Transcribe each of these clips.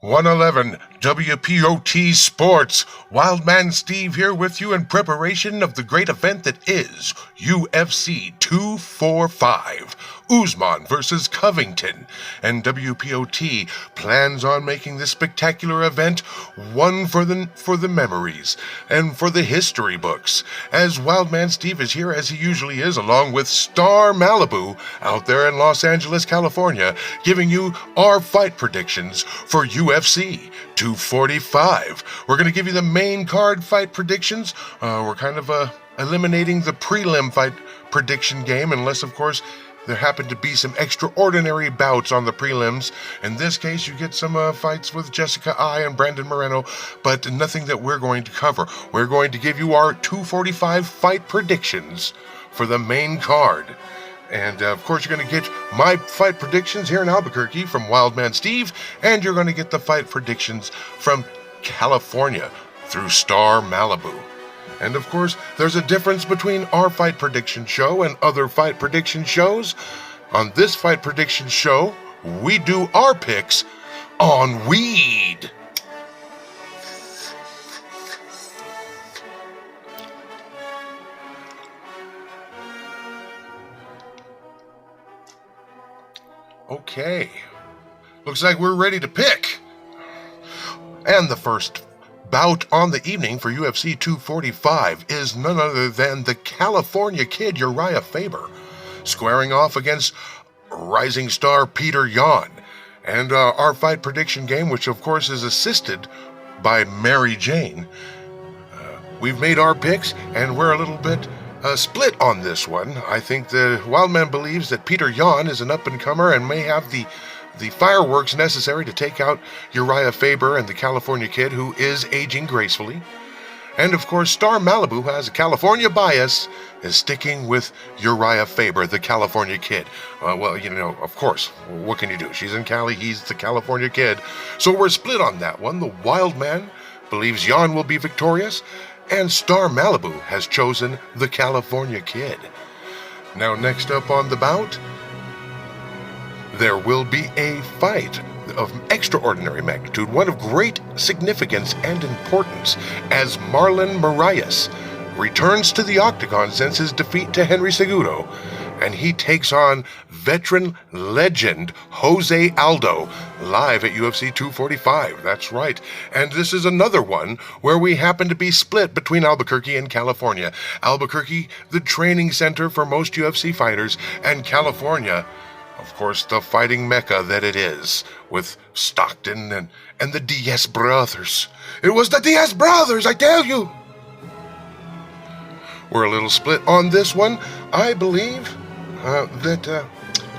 111 W.P.O.T. Sports. Wildman Steve here with you in preparation of the great event that is UFC 245. Usman versus Covington. And W.P.O.T. plans on making this spectacular event one for the memories and for the history books. As Wildman Steve is here as he usually is, along with Star Malibu out there in Los Angeles, California, giving you our fight predictions for UFC 245. We're going to give you the main card fight predictions. We're kind of eliminating the prelim fight prediction game, unless, of course, there happen to be some extraordinary bouts on the prelims. In this case, you get some fights with Jessica I and Brandon Moreno, but nothing that we're going to cover. We're going to give you our 245 fight predictions for the main card. And, of course, you're going to get my fight predictions here in Albuquerque from Wildman Steve, and you're going to get the fight predictions from California through Star Malibu. And, of course, there's a difference between our fight prediction show and other fight prediction shows. On this fight prediction show, we do our picks on weed. Okay, looks like we're ready to pick. And the first bout on the evening for UFC 245 is none other than the California Kid Uriah Faber, squaring off against rising star Peter Yan. And our fight prediction game, which of course is assisted by Mary Jane. We've made our picks, and we're a little bit split on this one. I think the Wildman believes that Peter Yan is an up-and-comer and may have the fireworks necessary to take out Uriah Faber and the California Kid, who is aging gracefully. And, of course, Star Malibu, who has a California bias, is sticking with Uriah Faber, the California Kid. Well, you know, of course, what can you do? She's in Cali, he's the California Kid. So we're split on that one. The Wildman believes Yan will be victorious, and Star Malibu has chosen the California Kid. Now, next up on the bout, there will be a fight of extraordinary magnitude, one of great significance and importance, as Marlon Moraes returns to the octagon since his defeat to Henry Cejudo, and he takes on veteran legend Jose Aldo live at UFC 245. That's right. And this is another one where we happen to be split between Albuquerque and California. Albuquerque, the training center for most UFC fighters, and California, of course, the fighting mecca that it is, with Stockton and the Diaz brothers. It was the Diaz brothers, I tell you! We're a little split on this one. I believe that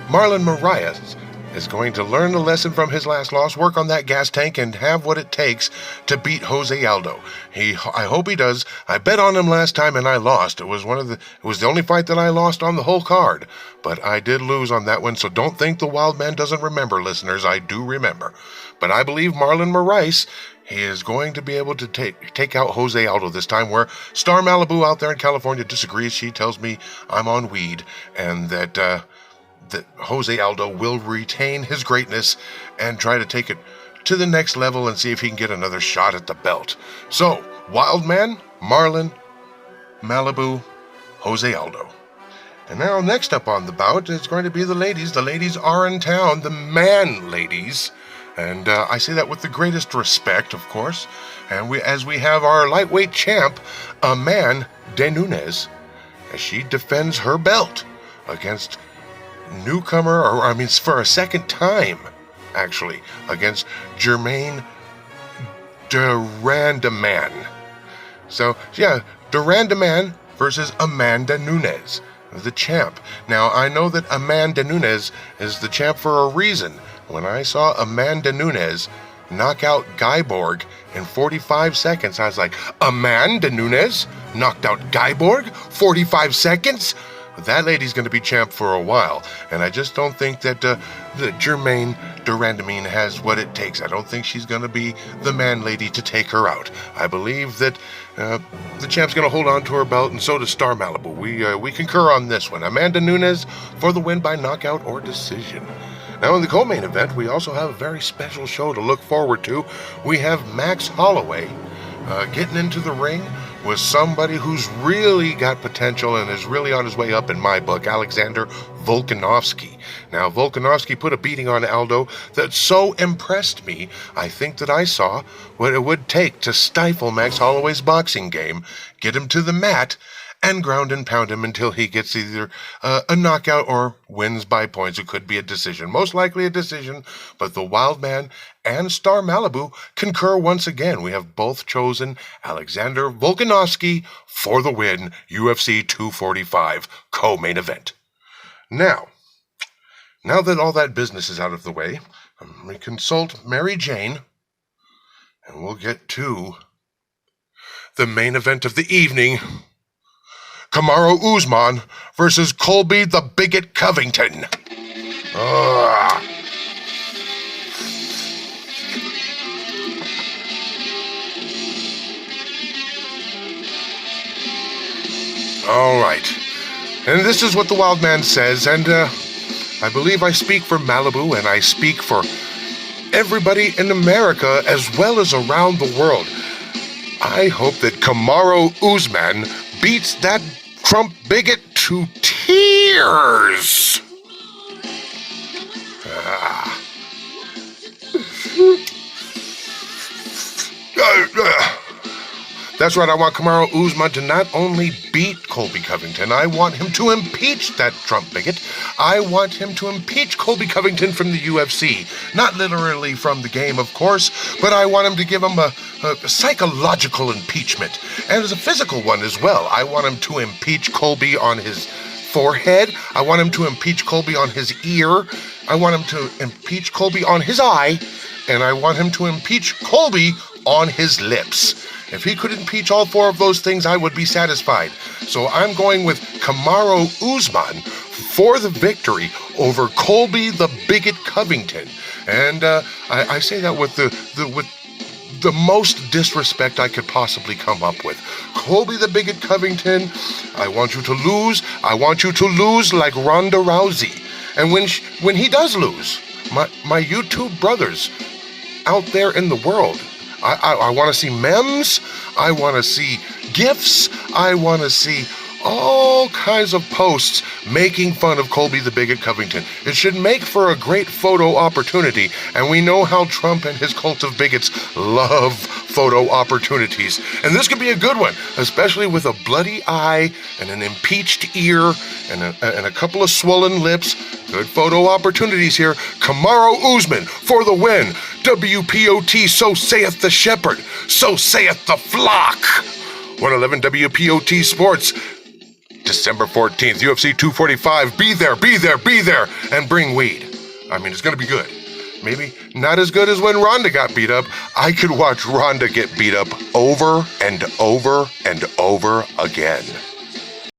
Marlon Moraes is going to learn a lesson from his last loss, work on that gas tank, and have what it takes to beat Jose Aldo. I hope he does. I bet on him last time and I lost. It was the only fight that I lost on the whole card, but I did lose on that one. So don't think the Wild Man doesn't remember, listeners. I do remember. But I believe Marlon Moraes, he is going to be able to take out Jose Aldo this time, where Star Malibu out there in California disagrees. She tells me I'm on weed, and that Jose Aldo will retain his greatness and try to take it to the next level and see if he can get another shot at the belt. So, Wildman, Marlon, Malibu, Jose Aldo. And now next up on the bout is going to be the ladies. The ladies are in town, the man ladies. And I say that with the greatest respect, of course. And as we have our lightweight champ, Amanda Nunes, as she defends her belt against newcomer, for a second time, actually, against Germaine de Randamie. So, yeah, de Randamie versus Amanda Nunes, the champ. Now, I know that Amanda Nunes is the champ for a reason. When I saw Amanda Nunes knock out Gyborg in 45 seconds, I was like, Amanda Nunes knocked out Gyborg? 45 seconds? That lady's going to be champ for a while, and I just don't think that Germaine de Randamie has what it takes. I don't think she's going to be the man lady to take her out. I believe that the champ's going to hold on to her belt, and so does Star Malibu. We concur on this one. Amanda Nunes for the win by knockout or decision. Now, in the co-main event, we also have a very special show to look forward to. We have Max Holloway getting into the ring with somebody who's really got potential and is really on his way up in my book, Alexander Volkanovski. Now, Volkanovski put a beating on Aldo that so impressed me, I think that I saw what it would take to stifle Max Holloway's boxing game, get him to the mat, and ground and pound him until he gets either a knockout or wins by points. It could be a decision, most likely a decision, but the Wild Man and Star Malibu concur once again. We have both chosen Alexander Volkanovski for the win, UFC 245 co-main event. Now that all that business is out of the way, we consult Mary Jane, and we'll get to the main event of the evening. Kamaru Usman versus Colby the Bigot Covington. All right. And this is what the Wild Man says, and I believe I speak for Malibu, and I speak for everybody in America as well as around the world. I hope that Kamaru Usman beats that Trump bigot to tears. That's right, I want Kamaru Usman to not only beat Colby Covington, I want him to impeach that Trump bigot. I want him to impeach Colby Covington from the UFC. Not literally from the game, of course, but I want him to give him a psychological impeachment, and as a physical one as well. I want him to impeach Colby on his forehead. I want him to impeach Colby on his ear. I want him to impeach Colby on his eye, and I want him to impeach Colby on his lips. If he could impeach all four of those things, I would be satisfied. So I'm going with Kamaru Usman for the victory over Colby the Bigot Covington. And I say that with the most disrespect I could possibly come up with. Colby the Bigot Covington, I want you to lose. I want you to lose like Ronda Rousey. And when he does lose, my YouTube brothers out there in the world, I want to see memes, I want to see GIFs, I want to see all kinds of posts making fun of Colby the Bigot Covington. It should make for a great photo opportunity, and we know how Trump and his cult of bigots love photo opportunities. And this could be a good one, especially with a bloody eye and an impeached ear and a couple of swollen lips. Good photo opportunities here. Kamaru Usman for the win. W.P.O.T. So saith the shepherd, so saith the flock. 111 W.P.O.T. Sports. December 14th, UFC 245. Be there, be there, be there, and bring weed. I mean, it's going to be good. Maybe not as good as when Ronda got beat up. I could watch Ronda get beat up over and over and over again.